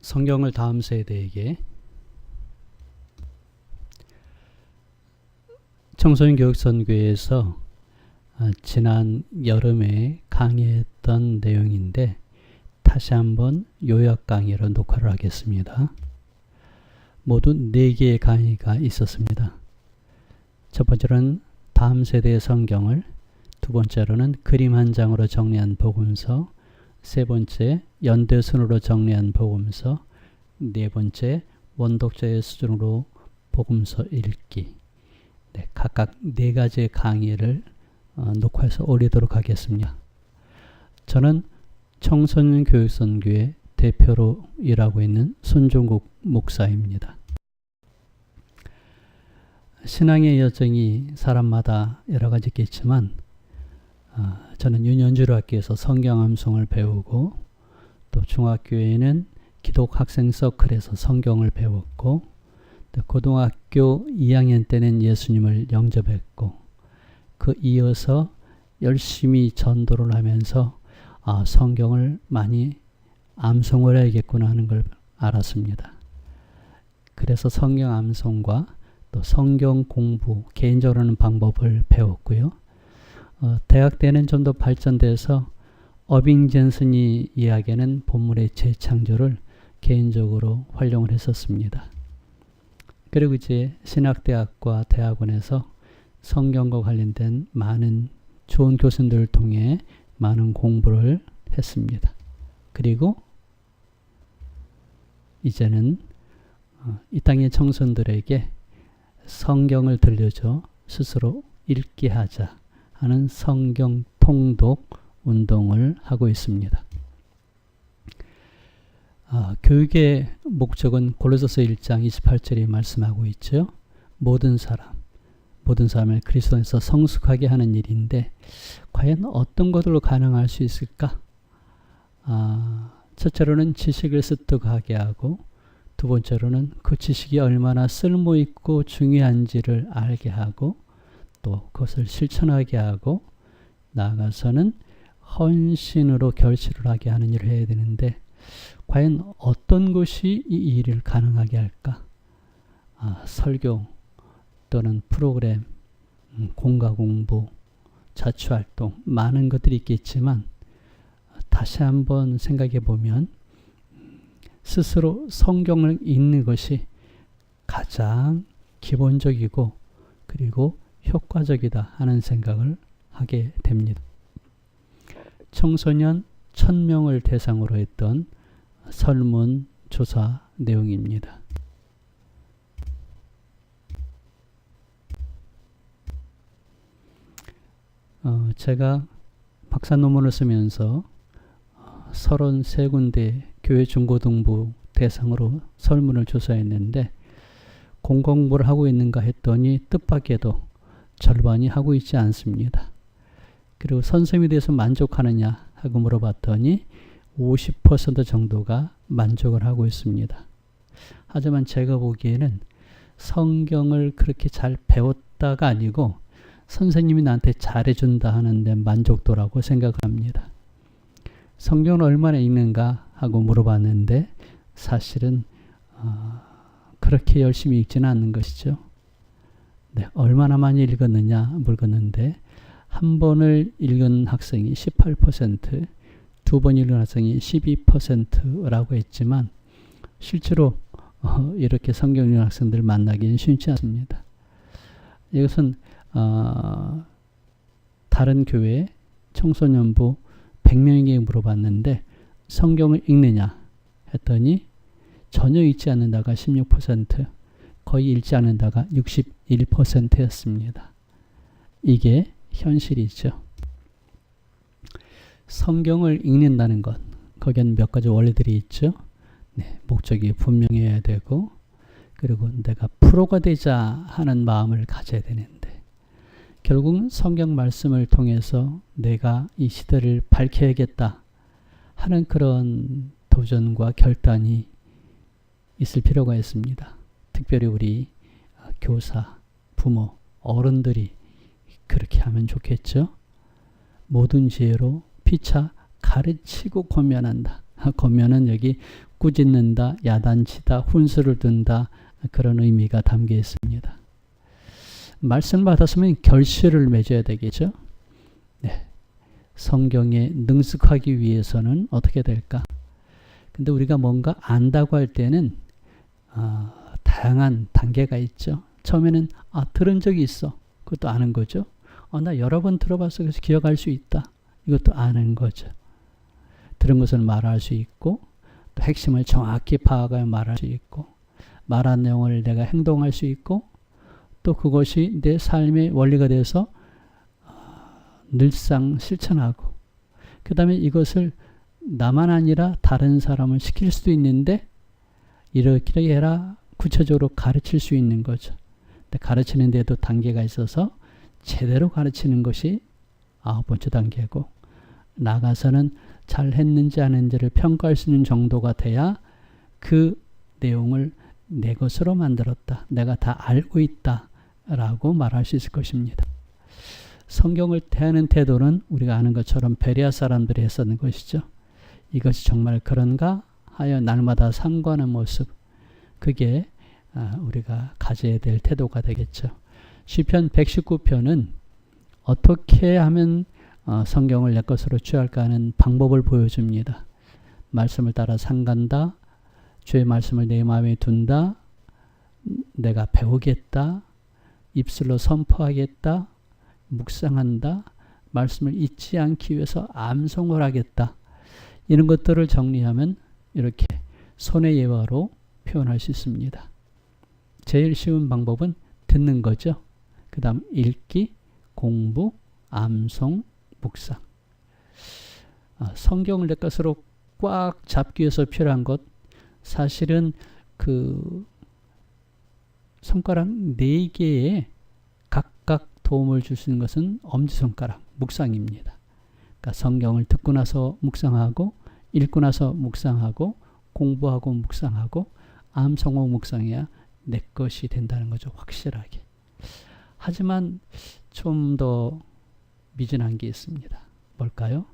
성경을 다음 세대에게 청소년 교육선교에서 지난 여름에 강의했던 내용인데 다시 한번 요약 강의로 녹화를 하겠습니다. 모두 4개의 강의가 있었습니다. 첫 번째로는 다음 세대의 성경을, 두 번째로는 그림 한 장으로 정리한 복음서, 세 번째 연대순으로 정리한 복음서, 네 번째 원독자의 수준으로 복음서 읽기. 각각 4가지의 강의를 녹화해서 올리도록 하겠습니다. 저는 청소년 교육선교의 대표로 일하고 있는 손종국 목사입니다. 신앙의 여정이 사람마다 여러 가지 있겠지만 저는 윤현주학교에서 성경 암송을 배우고 또 중학교에는 기독 학생 서클에서 성경을 배웠고 또 고등학교 2학년 때는 예수님을 영접했고 그 이어서 열심히 전도를 하면서 성경을 많이 암송을 해야겠구나 하는 걸 알았습니다. 그래서 성경 암송과 또 성경 공부, 개인적으로 하는 방법을 배웠고요. 대학 때는 좀 더 발전돼서 어빙 존슨이 이야기하는 본문의 재창조를 개인적으로 활용을 했었습니다. 그리고 이제 신학대학과 대학원에서 성경과 관련된 많은 좋은 교수님들을 통해 많은 공부를 했습니다. 그리고 이제는 이 땅의 청소년들에게 성경을 들려줘 스스로 읽게 하자 하는 성경 통독 운동을 하고 있습니다. 교육의 목적은 골로새서 1장 28절에 말씀하고 있죠. 모든 사람을 그리스도 안에서 성숙하게 하는 일인데 과연 어떤 것으로 가능할 수 있을까? 첫째로는 지식을 습득하게 하고 두 번째로는 그 지식이 얼마나 쓸모있고 중요한지를 알게 하고 또 그것을 실천하게 하고 나아가서는 헌신으로 결실을 하게 하는 일을 해야 되는데 과연 어떤 것이 이 일을 가능하게 할까? 설교 또는 프로그램, 공과 공부, 자추활동 많은 것들이 있겠지만 다시 한번 생각해 보면 스스로 성경을 읽는 것이 가장 기본적이고 그리고 효과적이다 하는 생각을 하게 됩니다. 청소년 1000명을 대상으로 했던 설문조사 내용입니다. 제가 박사 논문을 쓰면서 33군데 교회 중고등부 대상으로 설문을 조사했는데 공공부를 하고 있는가 했더니 뜻밖에도 절반이 하고 있지 않습니다. 그리고 선생님에 대해서 만족하느냐 하고 물어봤더니 50% 정도가 만족을 하고 있습니다. 하지만 제가 보기에는 성경을 그렇게 잘 배웠다가 아니고 선생님이 나한테 잘해준다 하는데 만족도라고 생각합니다. 성경을 얼마나 읽는가 하고 물어봤는데 사실은 그렇게 열심히 읽지는 않는 것이죠. 얼마나 많이 읽었느냐 물었는데 한 번을 읽은 학생이 18%, 두 번 읽은 학생이 12%라고 했지만 실제로 이렇게 성경 읽는 학생들을 만나기는 쉽지 않습니다. 이것은 다른 교회 청소년부 100명에게 물어봤는데 성경을 읽느냐 했더니 전혀 읽지 않는다가 16%, 거의 읽지 않는다가 61%였습니다. 이게 현실이죠. 성경을 읽는다는 것, 거기에는 몇 가지 원리들이 있죠. 목적이 분명해야 되고 그리고 내가 프로가 되자 하는 마음을 가져야 되는데 결국은 성경 말씀을 통해서 내가 이 시대를 밝혀야겠다 하는 그런 도전과 결단이 있을 필요가 있습니다. 특별히 우리 교사, 부모, 어른들이 그렇게 하면 좋겠죠. 모든 지혜로 피차 가르치고 권면한다. 권면은 여기 꾸짖는다, 야단치다, 훈수를 둔다, 그런 의미가 담겨 있습니다. 말씀을 받았으면 결실을 맺어야 되겠죠. 네. 성경에 능숙하기 위해서는 어떻게 될까? 근데 우리가 뭔가 안다고 할 때는 다양한 단계가 있죠. 처음에는 들은 적이 있어. 그것도 아는 거죠. 나 여러 번 들어봤어. 그래서 기억할 수 있다. 이것도 아는 거죠. 들은 것을 말할 수 있고 또 핵심을 정확히 파악하여 말할 수 있고 말한 내용을 내가 행동할 수 있고 또 그것이 내 삶의 원리가 돼서 늘상 실천하고 그 다음에 이것을 나만 아니라 다른 사람을 시킬 수도 있는데 이렇게 해라 구체적으로 가르칠 수 있는 거죠. 근데 가르치는 데도 단계가 있어서 제대로 가르치는 것이 9번째 단계고 나가서는 잘 했는지 안 했는지를 평가할 수 있는 정도가 돼야 그 내용을 내 것으로 만들었다. 내가 다 알고 있다. 라고 말할 수 있을 것입니다. 성경을 대하는 태도는 우리가 아는 것처럼 베레아 사람들이 했었는 것이죠. 이것이 정말 그런가 하여 날마다 상고하는 모습, 그게 우리가 가져야 될 태도가 되겠죠. 시편 119편은 어떻게 하면 성경을 내 것으로 취할까 하는 방법을 보여줍니다. 말씀을 따라 상간다, 주의 말씀을 내 마음에 둔다, 내가 배우겠다, 입술로 선포하겠다, 묵상한다, 말씀을 잊지 않기 위해서 암송을 하겠다. 이런 것들을 정리하면 이렇게 손의 예화로 표현할 수 있습니다. 제일 쉬운 방법은 듣는 거죠. 그 다음 읽기, 공부, 암송, 묵상. 성경을 내 것으로 꽉 잡기 위해서 필요한 것, 사실은 그 손가락 4개에 각각 도움을 줄 수 있는 것은 엄지손가락, 묵상입니다. 그러니까 성경을 듣고 나서 묵상하고 읽고 나서 묵상하고 공부하고 묵상하고 암송하고 묵상해야 내 것이 된다는 거죠. 확실하게. 하지만 좀 더 미진한 게 있습니다. 뭘까요?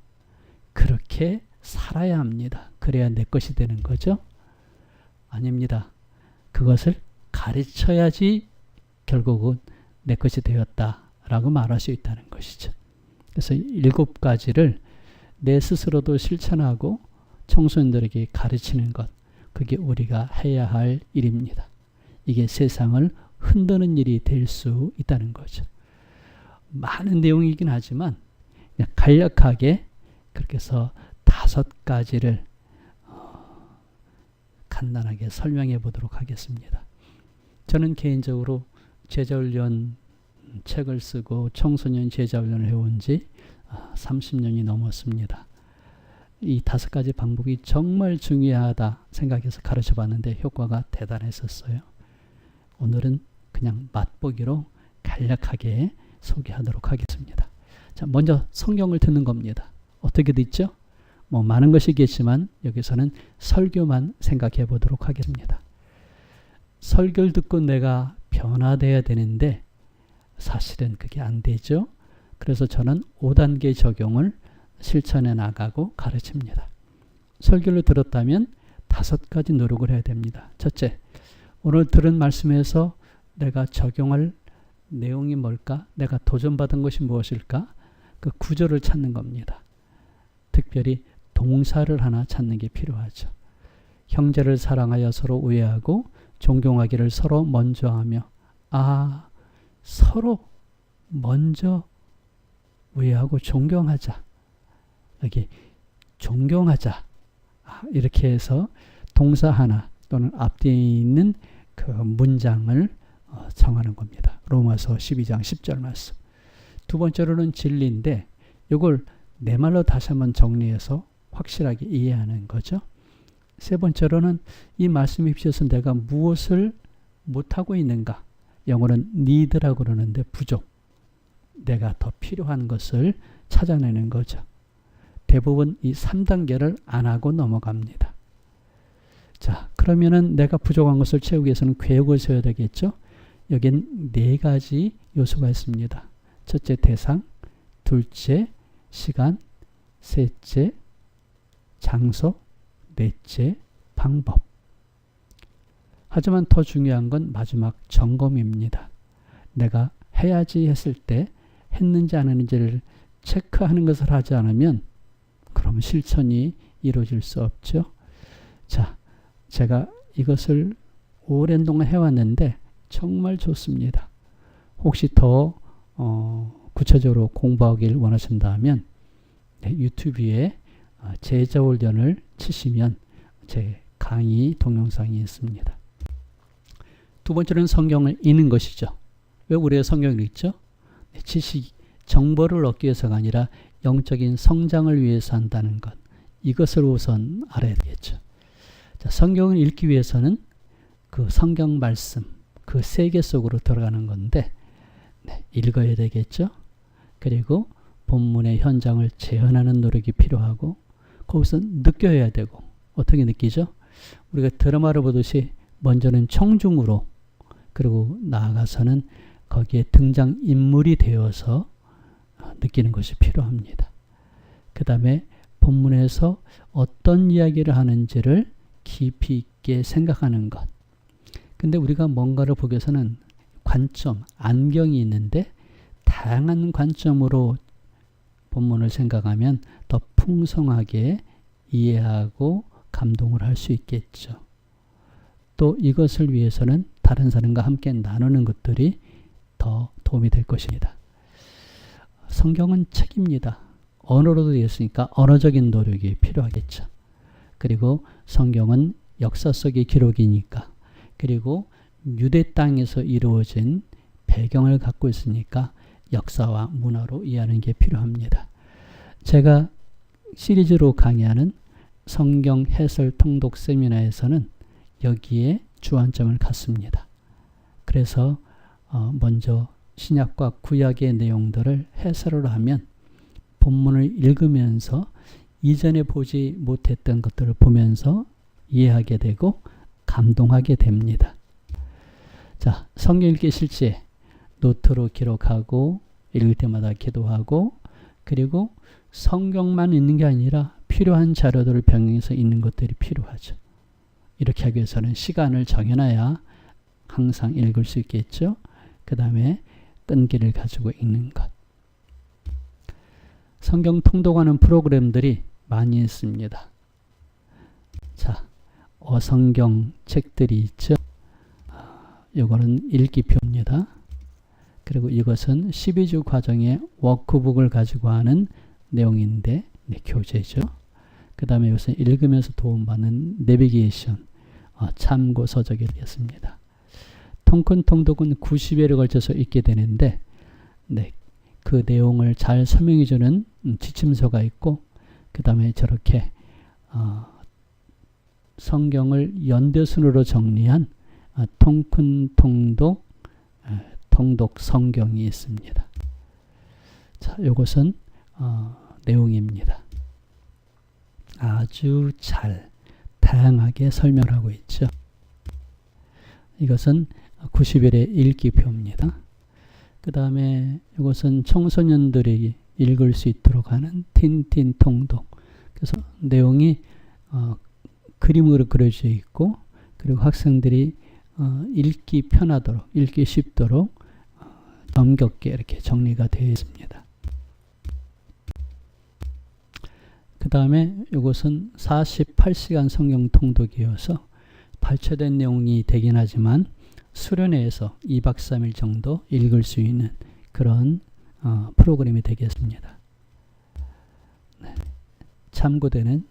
그렇게 살아야 합니다. 그래야 내 것이 되는 거죠? 아닙니다. 그것을 가르쳐야지 결국은 내 것이 되었다라고 말할 수 있다는 것이죠. 그래서 7가지를 내 스스로도 실천하고 청소년들에게 가르치는 것, 그게 우리가 해야 할 일입니다. 이게 세상을 흔드는 일이 될 수 있다는 거죠. 많은 내용이긴 하지만 그냥 간략하게 그렇게 해서 5가지를 간단하게 설명해 보도록 하겠습니다. 저는 개인적으로 제자훈련 책을 쓰고 청소년 제자훈련을 해온 지 30년이 넘었습니다. 이 5가지 방법이 정말 중요하다 생각해서 가르쳐 봤는데 효과가 대단했었어요. 오늘은 그냥 맛보기로 간략하게 소개하도록 하겠습니다. 자, 먼저 성경을 듣는 겁니다. 어떻게 듣죠? 많은 것이 있겠지만 여기서는 설교만 생각해 보도록 하겠습니다. 설교를 듣고 내가 변화되어야 되는데 사실은 그게 안 되죠. 그래서 저는 5단계 적용을 실천해 나가고 가르칩니다. 설교를 들었다면 5가지 노력을 해야 됩니다. 첫째, 오늘 들은 말씀에서 내가 적용할 내용이 뭘까? 내가 도전받은 것이 무엇일까? 그 구절을 찾는 겁니다. 특별히 동사를 하나 찾는 게 필요하죠. 형제를 사랑하여 서로 우애하고 존경하기를 서로 먼저 하며, 서로 먼저 우애하고 존경하자. 여기 존경하자. 이렇게 해서 동사 하나 또는 앞뒤에 있는 그 문장을 정하는 겁니다. 로마서 12장 10절 말씀. 두 번째로는 진리인데 이걸 내 말로 다시 한번 정리해서 확실하게 이해하는 거죠. 세 번째로는 이 말씀에 비춰서 내가 무엇을 못하고 있는가. 영어로는 need라고 그러는데 부족. 내가 더 필요한 것을 찾아내는 거죠. 대부분 이 3단계를 안 하고 넘어갑니다. 자, 그러면은 내가 부족한 것을 채우기 위해서는 계획을 세워야 되겠죠. 여긴 4가지 요소가 있습니다. 첫째, 대상. 둘째, 시간. 셋째, 장소. 넷째, 방법. 하지만 더 중요한 건 마지막 점검입니다. 내가 해야지 했을 때 했는지 안 했는지를 체크하는 것을 하지 않으면 그럼 실천이 이루어질 수 없죠. 자, 제가 이것을 오랜 동안 해왔는데 정말 좋습니다. 혹시 더 구체적으로 공부하길 원하신다면 유튜브에 제자훈련을 치시면 제 강의 동영상이 있습니다. 두 번째는 성경을 읽는 것이죠. 왜 우리가 성경을 읽죠? 지식, 정보를 얻기 위해서가 아니라 영적인 성장을 위해서 한다는 것. 이것을 우선 알아야 되겠죠. 자, 성경을 읽기 위해서는 그 성경 말씀, 그 세계 속으로 들어가는 건데 읽어야 되겠죠. 그리고 본문의 현장을 재현하는 노력이 필요하고 거기서 느껴야 되고 어떻게 느끼죠? 우리가 드라마를 보듯이 먼저는 청중으로 그리고 나아가서는 거기에 등장인물이 되어서 느끼는 것이 필요합니다. 그 다음에 본문에서 어떤 이야기를 하는지를 깊이 있게 생각하는 것. 근데 우리가 뭔가를 보기 위해서는 관점, 안경이 있는데 다양한 관점으로 본문을 생각하면 더 풍성하게 이해하고 감동을 할 수 있겠죠. 또 이것을 위해서는 다른 사람과 함께 나누는 것들이 더 도움이 될 것입니다. 성경은 책입니다. 언어로도 되어 있으니까 언어적인 노력이 필요하겠죠. 그리고 성경은 역사 속의 기록이니까 그리고 유대 땅에서 이루어진 배경을 갖고 있으니까 역사와 문화로 이해하는 게 필요합니다. 제가 시리즈로 강의하는 성경 해설 통독 세미나에서는 여기에 주안점을 갖습니다. 그래서 먼저 신약과 구약의 내용들을 해설을 하면 본문을 읽으면서 이전에 보지 못했던 것들을 보면서 이해하게 되고 감동하게 됩니다. 자, 성경 읽기 실제 노트로 기록하고 읽을 때마다 기도하고 그리고 성경만 읽는 게 아니라 필요한 자료들을 병행해서 읽는 것들이 필요하죠. 이렇게 하기 위해서는 시간을 정해놔야 항상 읽을 수 있겠죠. 그 다음에 끈기를 가지고 읽는 것. 성경 통독하는 프로그램들이 많이 있습니다. 자, 어성경 책들이 있죠. 이거는 읽기표입니다. 그리고 이것은 12주 과정의 워크북을 가지고 하는 내용인데 교재죠. 그 다음에 이것은 읽으면서 도움받는 내비게이션, 참고 서적이 되겠습니다. 통큰 통독은 90회를 걸쳐서 읽게 되는데 그 내용을 잘 설명해주는 지침서가 있고 그 다음에 저렇게 성경을 연대순으로 정리한 통큰 통독 통독 성경이 있습니다. 자, 이것은 내용입니다. 아주 잘 다양하게 설명하고 있죠. 이것은 90일의 읽기표입니다. 그 다음에 이것은 청소년들이 읽을 수 있도록 하는 틴틴 통독. 그래서 내용이 그림으로 그려져 있고 그리고 학생들이 읽기 편하도록 읽기 쉽도록 넘겹게 이렇게 정리가 되어 있습니다. 그 다음에 이것은 48시간 성경 통독이어서 발췌된 내용이 되긴 하지만 수련회에서 2박 3일 정도 읽을 수 있는 그런 프로그램이 되겠습니다. 네. 참고되는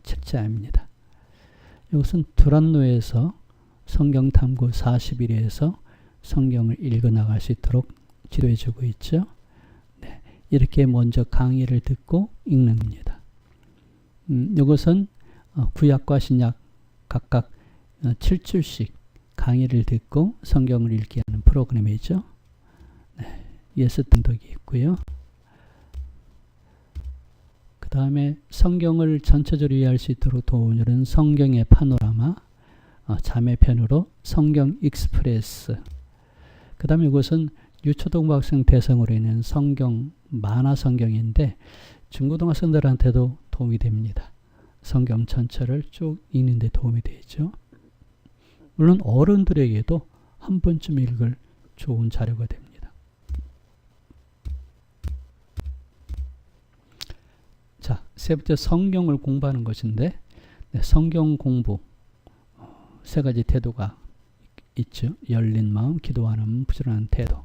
책자입니다. 이것은 두란노에서 성경 탐구 40일에서 성경을 읽어 나갈 수 있도록 지도해 주고 있죠. 네. 이렇게 먼저 강의를 듣고 읽는 겁니다. 이것은 구약과 신약 각각 7주씩 강의를 듣고 성경을 읽게 하는 프로그램이죠. 네, 예스 통독이 있고요. 그 다음에 성경을 전체적으로 이해할 수 있도록 도움을 주는 성경의 파노라마, 자매편으로 성경 익스프레스. 그 다음에 이것은 유초등부 학생 대상으로 있는 성경 만화 성경인데 중고등학생들한테도 도움이 됩니다. 성경 전체를 쭉 읽는 데 도움이 되죠. 물론 어른들에게도 한 번쯤 읽을 좋은 자료가 됩니다. 자, 세 번째 성경을 공부하는 것인데, 네, 성경 공부 세 가지 태도가 있죠. 열린 마음, 기도하는 부지런한 태도.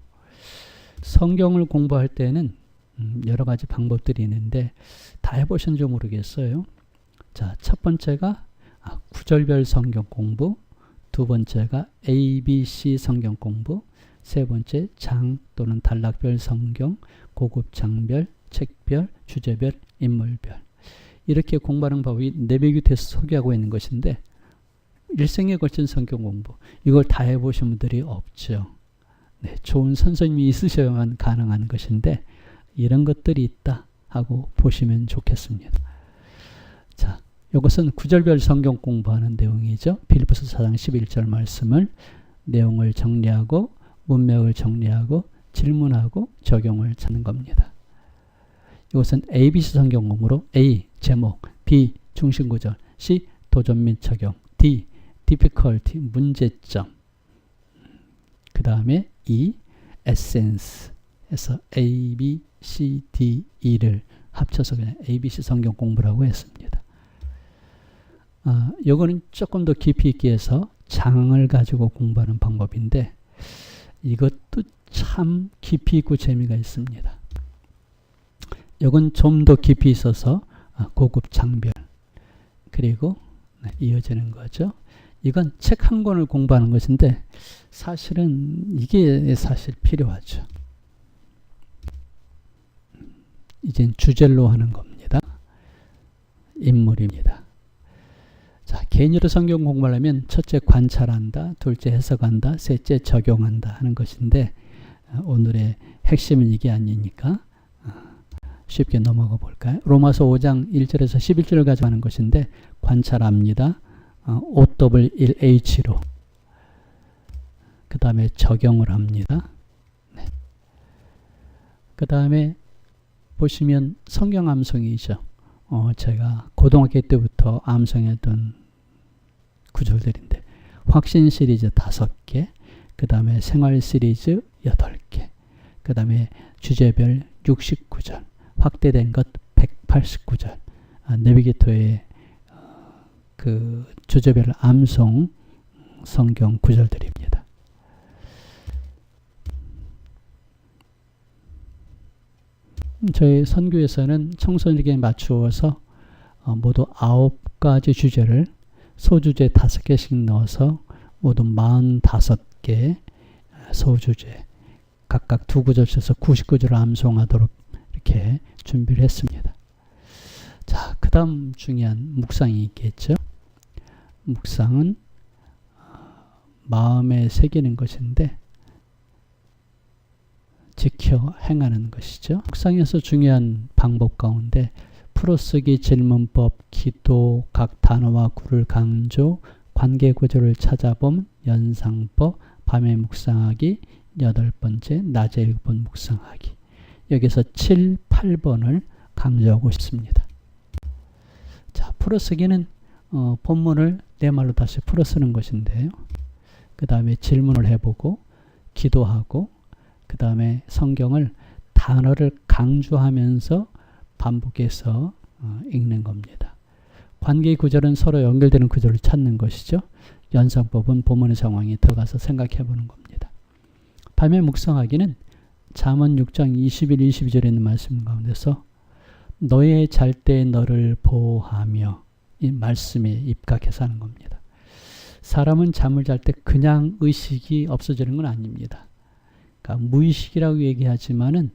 성경을 공부할 때는 여러 가지 방법들이 있는데 다 해보셨는지 모르겠어요. 자, 첫 번째가 구절별 성경 공부, 두 번째가 ABC 성경 공부, 세 번째 장 또는 단락별 성경, 고급 장별, 책별, 주제별, 인물별. 이렇게 공부하는 법이 내비규트에서 소개하고 있는 것인데 일생에 걸친 성경 공부, 이걸 다 해보신 분들이 없죠. 네, 좋은 선생님이 있으셔야만 가능한 것인데 이런 것들이 있다 하고 보시면 좋겠습니다. 자, 이것은 구절별 성경 공부하는 내용이죠. 빌립보서 4장 11절 말씀을 내용을 정리하고 문맥을 정리하고 질문하고 적용을 찾는 겁니다. 이것은 ABC 성경 공부로 A. 제목, B. 중심 구절, C. 도전 및 적용, D. difficulty, 문제점, 그 다음에 E. essence 해서 A, B, C, D, E를 합쳐서 그냥 ABC 성경 공부라고 했습니다. 요거는 조금 더 깊이 있게 해서 장을 가지고 공부하는 방법인데 이것도 참 깊이 있고 재미가 있습니다. 요건 좀 더 깊이 있어서 고급 장별, 그리고 이어지는 거죠. 이건 책 한 권을 공부하는 것인데 사실은 이게 사실 필요하죠. 이젠 주제로 하는 겁니다. 인물입니다. 자, 개인으로 성경 공부하려면 첫째 관찰한다, 둘째 해석한다, 셋째 적용한다 하는 것인데 오늘의 핵심은 이게 아니니까 쉽게 넘어가 볼까요? 로마서 5장 1절에서 11절을 가져가는 것인데 관찰합니다. OW1H로 그 다음에 적용을 합니다. 네. 그 다음에 보시면 성경 암송이죠. 제가 고등학교 때부터 암송했던 구절들인데 확신 시리즈 5개, 그 다음에 생활 시리즈 8개, 그 다음에 주제별 69절, 확대된 것 189절, 내비게이터의 그 주제별 암송 성경 구절들입니다. 저희 선교에서는 청소년에게 맞추어서 모두 9가지 주제를 소주제 5개씩 넣어서 모두 45개 소주제 각각 2구절씩 99절을 암송하도록 이렇게 준비를 했습니다. 자, 그 다음 중요한 묵상이 있겠죠. 묵상은 마음에 새기는 것인데 지켜 행하는 것이죠. 묵상에서 중요한 방법 가운데 풀어쓰기, 질문법, 기도, 각 단어와 구를 강조, 관계구조를 찾아봄, 연상법, 밤에 묵상하기, 8번째 낮에 1번 묵상하기. 여기서 7, 8번을 강조하고 싶습니다. 자, 풀어쓰기는 본문을 내 말로 다시 풀어쓰는 것인데요. 그 다음에 질문을 해보고 기도하고 그 다음에 성경을 단어를 강조하면서 반복해서 읽는 겁니다. 관계 구절은 서로 연결되는 구절을 찾는 것이죠. 연상법은 본문의 상황에 들어가서 생각해 보는 겁니다. 밤에 묵상하기는 잠언 6장 21, 22절에 있는 말씀 가운데서 너의 잘 때 너를 보호하며 이 말씀에 입각해서 하는 겁니다. 사람은 잠을 잘 때 그냥 의식이 없어지는 건 아닙니다. 그러니까 무의식이라고 얘기하지만은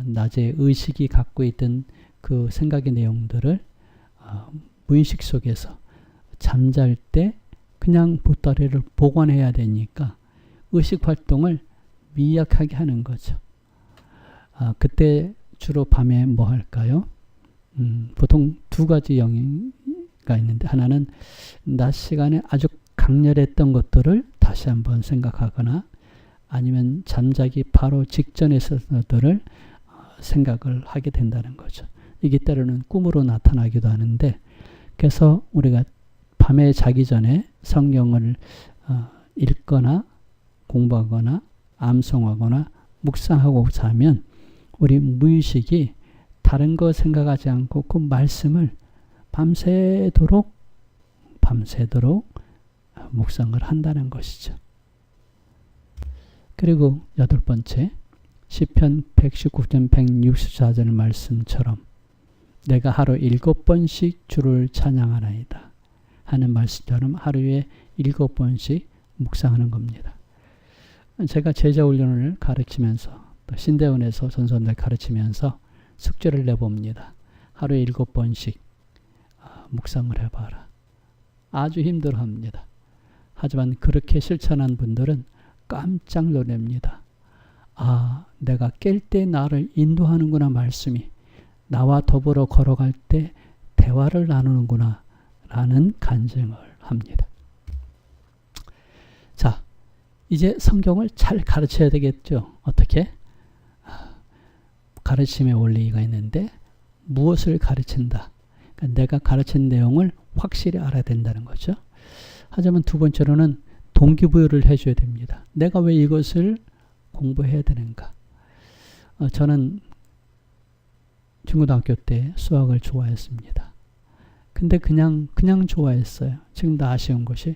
낮에 의식이 갖고 있던 그 생각의 내용들을 무의식 속에서 잠잘 때 그냥 보따리를 보관해야 되니까 의식 활동을 미약하게 하는 거죠. 그때 주로 밤에 뭐 할까요? 보통 2가지 영역가 있는데 하나는 낮 시간에 아주 강렬했던 것들을 다시 한번 생각하거나 아니면 잠자기 바로 직전에 있었던 것들을 생각을 하게 된다는 거죠. 이게 때로는 꿈으로 나타나기도 하는데 그래서 우리가 밤에 자기 전에 성경을 읽거나 공부하거나 암송하거나 묵상하고 자면 우리 무의식이 다른 거 생각하지 않고 그 말씀을 밤새도록 묵상을 한다는 것이죠. 그리고 8번째 시편 119편 164절 말씀처럼 내가 하루 7번씩 주를 찬양하나이다 하는 말씀처럼 하루에 7번씩 묵상하는 겁니다. 제가 제자훈련을 가르치면서 또 신대원에서 전선들 가르치면서 숙제를 내봅니다. 하루에 7번씩 묵상을 해봐라. 아주 힘들어합니다. 하지만 그렇게 실천한 분들은 깜짝 놀랍니다. 아, 내가 깰 때 나를 인도하는구나 말씀이. 나와 더불어 걸어갈 때 대화를 나누는구나 라는 간증을 합니다. 자, 이제 성경을 잘 가르쳐야 되겠죠. 어떻게? 가르침의 원리가 있는데 무엇을 가르친다. 그러니까 내가 가르친 내용을 확실히 알아야 된다는 거죠. 하지만 두 번째로는 동기부여를 해줘야 됩니다. 내가 왜 이것을 공부해야 되는가. 저는 중고등학교 때 수학을 좋아했습니다. 근데 그냥 좋아했어요. 지금도 아쉬운 것이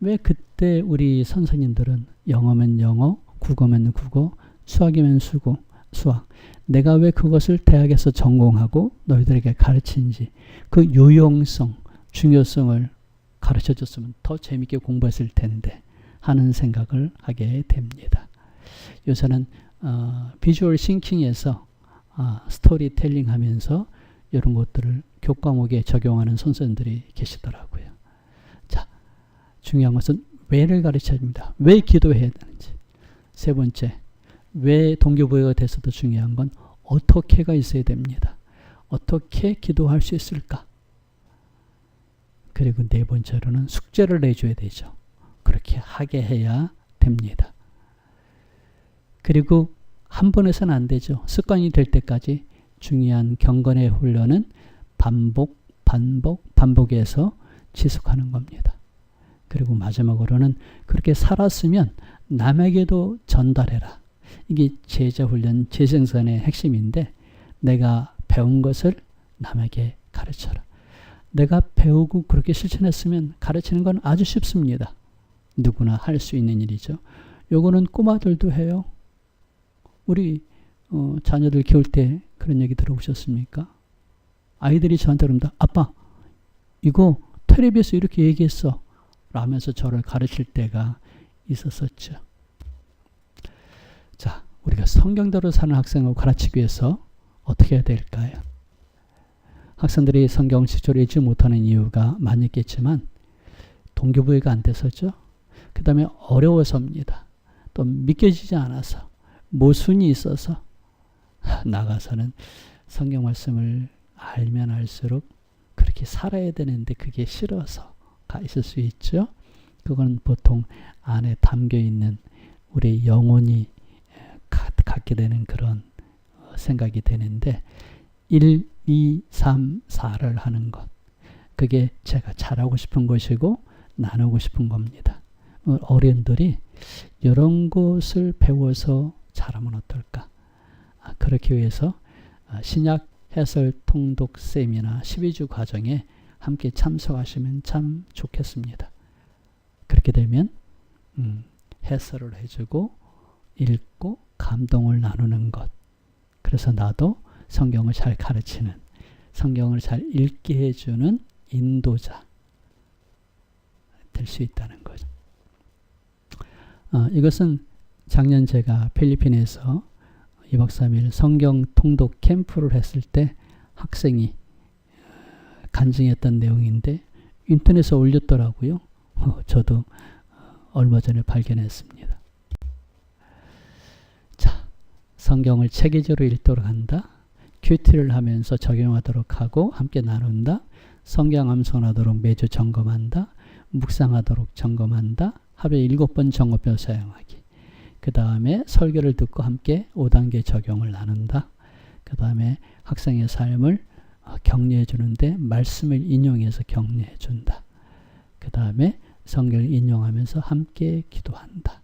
왜 그때 우리 선생님들은 영어면 영어, 국어면 국어, 수학이면 수학. 내가 왜 그것을 대학에서 전공하고 너희들에게 가르친지 그 유용성, 중요성을 가르쳐줬으면 더 재밌게 공부했을 텐데 하는 생각을 하게 됩니다. 요새는 비주얼 싱킹에서 스토리텔링 하면서 이런 것들을 교과목에 적용하는 선생님들이 계시더라고요. 자, 중요한 것은 왜를 가르쳐야 됩니다. 왜 기도해야 되는지. 세 번째, 왜 동기부여가 돼서도 중요한 건 어떻게가 있어야 됩니다. 어떻게 기도할 수 있을까? 그리고 네 번째로는 숙제를 내줘야 되죠. 그렇게 하게 해야 됩니다. 그리고 한 번 해서는 안 되죠. 습관이 될 때까지 중요한 경건의 훈련은 반복해서 지속하는 겁니다. 그리고 마지막으로는 그렇게 살았으면 남에게도 전달해라. 이게 제자훈련 재생산의 핵심인데 내가 배운 것을 남에게 가르쳐라. 내가 배우고 그렇게 실천했으면 가르치는 건 아주 쉽습니다. 누구나 할 수 있는 일이죠. 요거는 꼬마들도 해요. 우리 자녀들 키울 때 그런 얘기 들어보셨습니까? 아이들이 저한테 그럽니다. 아빠, 이거 텔레비에서 이렇게 얘기했어. 라면서 저를 가르칠 때가 있었었죠. 자, 우리가 성경대로 사는 학생을 가르치기 위해서 어떻게 해야 될까요? 학생들이 성경을 직접 읽지 못하는 이유가 많이 있겠지만 동기부여가 안 돼서죠. 그 다음에 어려워서입니다. 또 믿겨지지 않아서 모순이 있어서 나가서는 성경 말씀을 알면 알수록 그렇게 살아야 되는데 그게 싫어서가 있을 수 있죠. 그건 보통 안에 담겨있는 우리 영혼이 갖게 되는 그런 생각이 되는데 1, 2, 3, 4를 하는 것. 그게 제가 잘하고 싶은 것이고 나누고 싶은 겁니다. 어른들이 이런 것을 배워서 잘하면 어떨까? 그렇게 위해서 신약 해설 통독 세미나 12주 과정에 함께 참석하시면 참 좋겠습니다. 그렇게 되면 해설을 해주고 읽고 감동을 나누는 것. 그래서 나도 성경을 잘 가르치는, 성경을 잘 읽게 해주는 인도자 될 수 있다는 거죠. 이것은 작년 제가 필리핀에서 2박 3일 성경 통독 캠프를 했을 때 학생이 간증했던 내용인데 인터넷에 올렸더라고요. 저도 얼마 전에 발견했습니다. 자, 성경을 체계적으로 읽도록 한다. 큐티를 하면서 적용하도록 하고 함께 나눈다. 성경 암송하도록 매주 점검한다. 묵상하도록 점검한다. 하루에 7번 점검표 사용하기. 그 다음에 설교를 듣고 함께 5단계 적용을 나눈다. 그 다음에 학생의 삶을 격려해 주는데 말씀을 인용해서 격려해 준다. 그 다음에 성경을 인용하면서 함께 기도한다.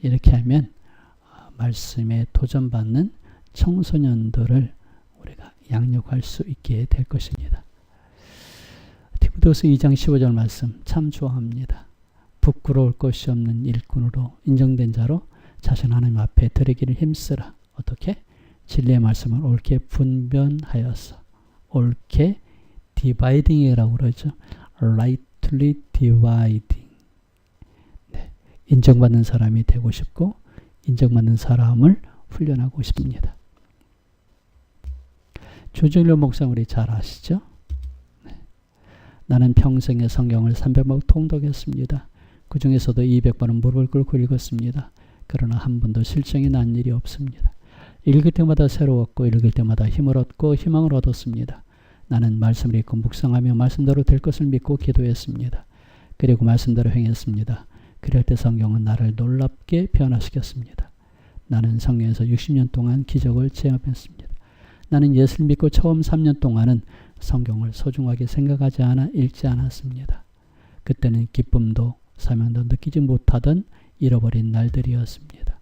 이렇게 하면 말씀에 도전받는 청소년들을 우리가 양육할 수 있게 될 것입니다. 디모데후서 2장 15절 말씀 참 좋아합니다. 부끄러울 것이 없는 일꾼으로 인정된 자로 자신 하나님 앞에 드리기를 힘쓰라. 어떻게? 진리의 말씀을 옳게 분별하여서 옳게 디바이딩이라고 그러죠. rightly dividing. 네. 인정받는 사람이 되고 싶고 인정받는 사람을 훈련하고 싶습니다. 조정일 목사님 우리 잘 아시죠? 네. 나는 평생에 성경을 300번 통독했습니다. 그 중에서도 200번은 무릎을 꿇고 읽었습니다. 그러나 한 번도 실증이 난 일이 없습니다. 읽을 때마다 새로웠고 읽을 때마다 힘을 얻고 희망을 얻었습니다. 나는 말씀을 읽고 묵상하며 말씀대로 될 것을 믿고 기도했습니다. 그리고 말씀대로 행했습니다. 그럴 때 성경은 나를 놀랍게 변화시켰습니다. 나는 성경에서 60년 동안 기적을 체험했습니다. 나는 예수를 믿고 처음 3년 동안은 성경을 소중하게 생각하지 않아 읽지 않았습니다. 그때는 기쁨도 사명도 느끼지 못하던 잃어버린 날들이었습니다.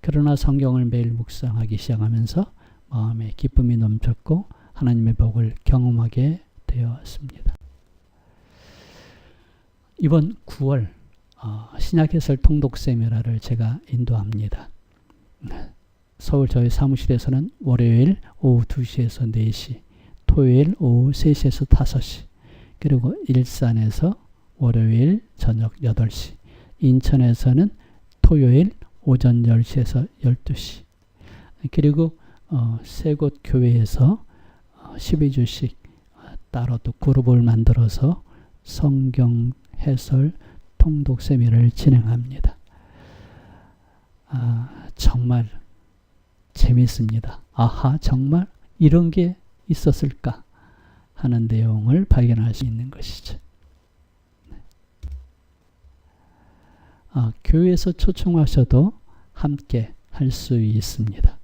그러나 성경을 매일 묵상하기 시작하면서 마음에 기쁨이 넘쳤고 하나님의 복을 경험하게 되었습니다. 이번 9월 신약해설 통독 세미나를 제가 인도합니다. 서울 저희 사무실에서는 월요일 오후 2시에서 4시, 토요일 오후 3시에서 5시, 그리고 일산에서 월요일 저녁 8시, 인천에서는 토요일 오전 10시에서 12시, 그리고 세 곳 교회에서 12주씩 따로 또 그룹을 만들어서 성경 해설 통독 세미나를 진행합니다. 정말 재밌습니다. 아하, 정말 이런 게 있었을까 하는 내용을 발견할 수 있는 것이죠. 교회에서 초청하셔도 함께 할 수 있습니다.